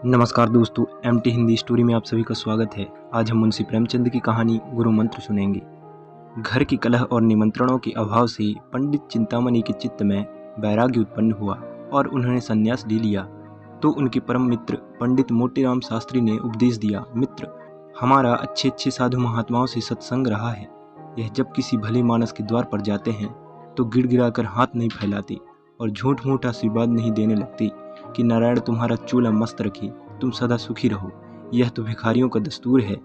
नमस्कार दोस्तों, MT Hindi story में आप सभी का स्वागत है। आज हम मुंशी प्रेमचंद की कहानी गुरु मंत्र सुनेंगे। घर की कलह और निमंत्रणों के अभाव से पंडित चिंतामणि के चित्त में वैराग्य उत्पन्न हुआ और उन्होंने संन्यास ले लिया। तो उनके परम मित्र पंडित मोतीराम शास्त्री ने उपदेश दिया, मित्र, हमारा अच्छे अच्छे साधु महात्माओं से सत्संग रहा है। यह जब किसी भले मानस के द्वार पर जाते हैं तो गिड़गिड़ाकर हाथ नहीं फैलाते और झूठ मूठ आशीर्वाद नहीं देने लगते कि नारायण तुम्हारा चूल्हा मस्त रखे, तुम सदा सुखी रहो। यह तो भिखारियों का दस्तूर है।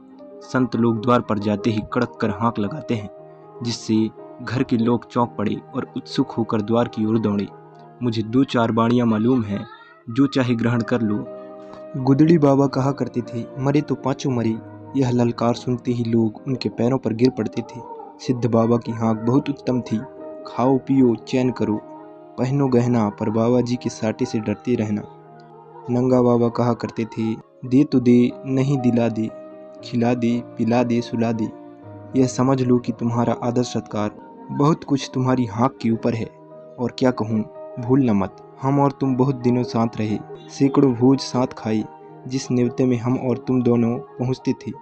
संत लोग द्वार पर जाते ही कड़क कर हाँक लगाते हैं, जिससे घर के लोग चौंक पड़े और उत्सुक होकर द्वार की ओर दौड़े। मुझे 2-4 बाणियाँ मालूम हैं, जो चाहे ग्रहण कर लो। गुदड़ी बाबा कहा करते थे, मरे तो पांचों मरे। यह ललकार सुनते ही लोग उनके पैरों पर गिर पड़ते थे। सिद्ध बाबा की हाँक बहुत उत्तम थी। खाओ पियो चैन करो, पहनो गहना, पर बाबा जी के साटे से डरते रहना। नंगा बाबा कहा करते थे, दे तो दे, नहीं दिला दे, खिला दे, पिला दे, सुला दे। यह समझ लो कि तुम्हारा आदर सत्कार बहुत कुछ तुम्हारी हाँक के ऊपर है। और क्या कहूँ, भूलना मत, हम और तुम बहुत दिनों साथ रहे, सैकड़ों भोज साथ खाए। जिस नेवते में हम और तुम दोनों पहुँचते थे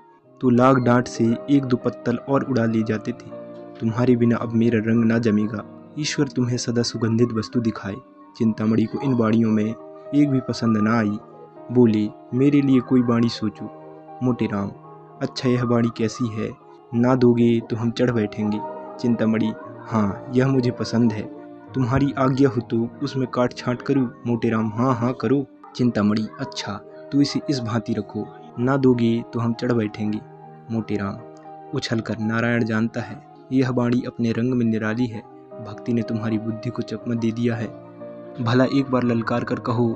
तो लाग डांट से 1-2 पत्तल और उड़ा लिए जाते थे। तुम्हारे बिना अब मेरा रंग ना जमेगा। ईश्वर तुम्हें सदा सुगंधित वस्तु दिखाए। चिंतामणि को इन बाणियों में एक भी पसंद न आई। बोले, मेरे लिए कोई बाणी सोचो। मोटेराम, अच्छा यह बाणी कैसी है? ना दोगे तो हम चढ़ बैठेंगे। चिंतामणि, हाँ यह मुझे पसंद है। तुम्हारी आज्ञा हो तो उसमें काट छांट करूँ? मोटेराम, हाँ हाँ करो। चिंतामणि, अच्छा तो इसे इस भांति रखो, ना दोगे तो हम चढ़ बैठेंगे। मोटेराम उछल कर, नारायण जानता है यह बाणी अपने रंग में निराली है। भक्ति ने तुम्हारी बुद्धि को चकमा दे दिया है। भला एक बार ललकार कर कहो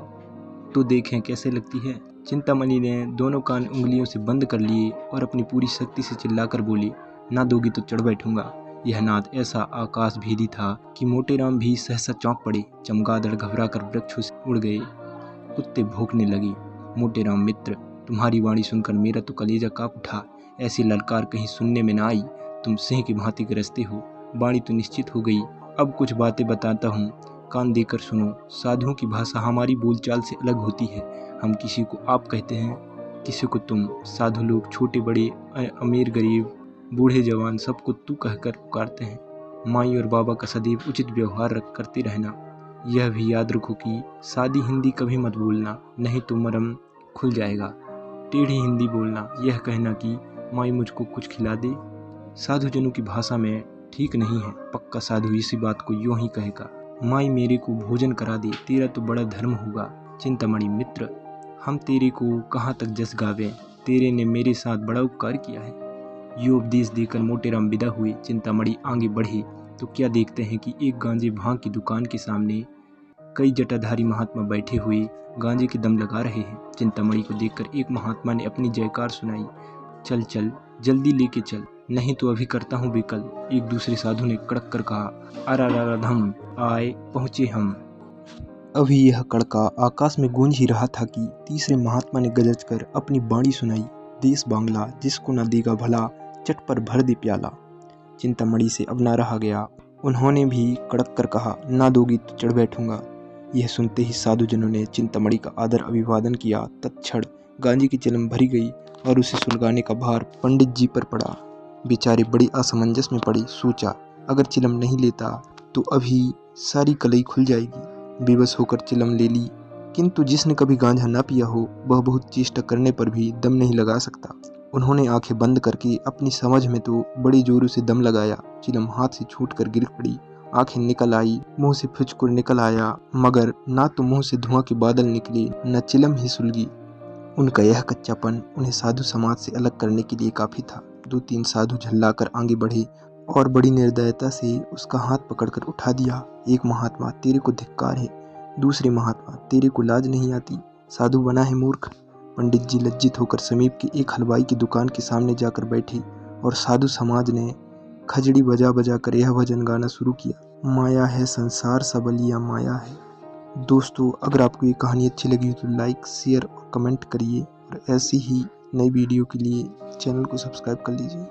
तो देखें कैसे लगती है। चिंतामणि ने दोनों कान उंगलियों से बंद कर लिए और अपनी पूरी शक्ति से चिल्लाकर बोली, ना दोगी तो चढ़ बैठूंगा। यह नाद ऐसा आकाश भेदी था कि मोटेराम भी सहसा चौंक पड़े। चमगादड़ घबरा कर वृक्षों से उड़ गए। कुत्ते भौंकने लगे। मोटेराम, मित्र, तुम्हारी वाणी सुनकर मेरा तो कलेजा कांप उठा। ऐसी ललकार कहीं सुनने में न आई। तुम सिंह की भांति गरजते हो। बाणी तो निश्चित हो गई। अब कुछ बातें बताता हूँ, कान देकर सुनो। साधुओं की भाषा हमारी बोलचाल से अलग होती है। हम किसी को आप कहते हैं, किसी को तुम। साधु लोग छोटे बड़े, अमीर गरीब, बूढ़े जवान सबको तू कहकर पुकारते हैं। माई और बाबा का सदैव उचित व्यवहार करते रहना। यह भी याद रखो कि सादी हिंदी कभी मत बोलना, नहीं तो मरम खुल जाएगा। टेढ़ी हिंदी बोलना, यह कहना कि माई मुझको कुछ खिला दे, साधुजनों की भाषा में ठीक नहीं है। पक्का साधु इसी बात को यूं ही कहेगा, माई मेरे को भोजन करा दे, तेरा तो बड़ा धर्म होगा। चिंतामणि, मित्र, हम तेरे को कहाँ तक जस गावें, तेरे ने मेरे साथ बड़ा उपकार किया है। यो उपदेश देकर मोटेराम विदा हुए। चिंतामणि आगे बढ़े तो क्या देखते हैं कि एक गांजे भांग की दुकान के सामने कई जटाधारी महात्मा बैठे हुए गांजे के दम लगा रहे हैं। चिंतामणि को देखकर एक महात्मा ने अपनी जयकार सुनाई, चल चल जल्दी लेके चल, नहीं तो अभी करता हूँ बेकल। एक दूसरे साधु ने कड़क कर कहा, अराराधम, आए पहुँचे हम। अभी यह कड़का आकाश में गूंज ही रहा था कि तीसरे महात्मा ने गरज कर अपनी बाणी सुनाई, देश बांग्ला जिसको न देगा भला, चट पर भर दे प्याला। चिंतामणि से अब ना रहा गया। उन्होंने भी कड़क कर कहा, ना दोगी तो चढ़ बैठूंगा। यह सुनते ही साधुजनों ने चिंतामणि का आदर अभिवादन किया। तत्क्षण गांजे की चिलम भरी गई और उसे सुलगाने का भार पंडित जी पर पड़ा। बेचारे बड़ी असमंजस में पड़े। सोचा, अगर चिलम नहीं लेता तो अभी सारी कलई खुल जाएगी। बेबस होकर चिलम ले ली, किंतु जिसने कभी गांजा ना पिया हो वह बहुत चेष्टा करने पर भी दम नहीं लगा सकता। उन्होंने आंखें बंद करके अपनी समझ में तो बड़ी जोरों से दम लगाया। चिलम हाथ से छूट कर गिर पड़ी। आंखें निकल आई, मुंह से फुचकुर निकल आया, मगर ना तो मुंह से धुआं के बादल निकले, न चिलम ही सुलगी। उनका यह कच्चापन उन्हें साधु समाज से अलग करने के लिए काफी था। 2-3 साधु झल्लाकर आगे बढ़े और बड़ी निर्दयता से उसका हाथ पकड़कर उठा दिया। एक महात्मा, तेरे को धिक्कार है। दूसरे महात्मा, तेरे को लाज नहीं आती, साधु बना है मूर्ख। पंडित जी लज्जित होकर समीप की एक हलवाई की दुकान के सामने जाकर बैठे और साधु समाज ने खजड़ी बजा बजा कर यह भजन गाना शुरू किया, माया है संसार सबलिया माया है। दोस्तों, अगर आपको ये कहानी अच्छी लगी हो तो लाइक, शेयर और कमेंट करिए और ऐसी ही नई वीडियो के लिए चैनल को सब्सक्राइब कर लीजिए।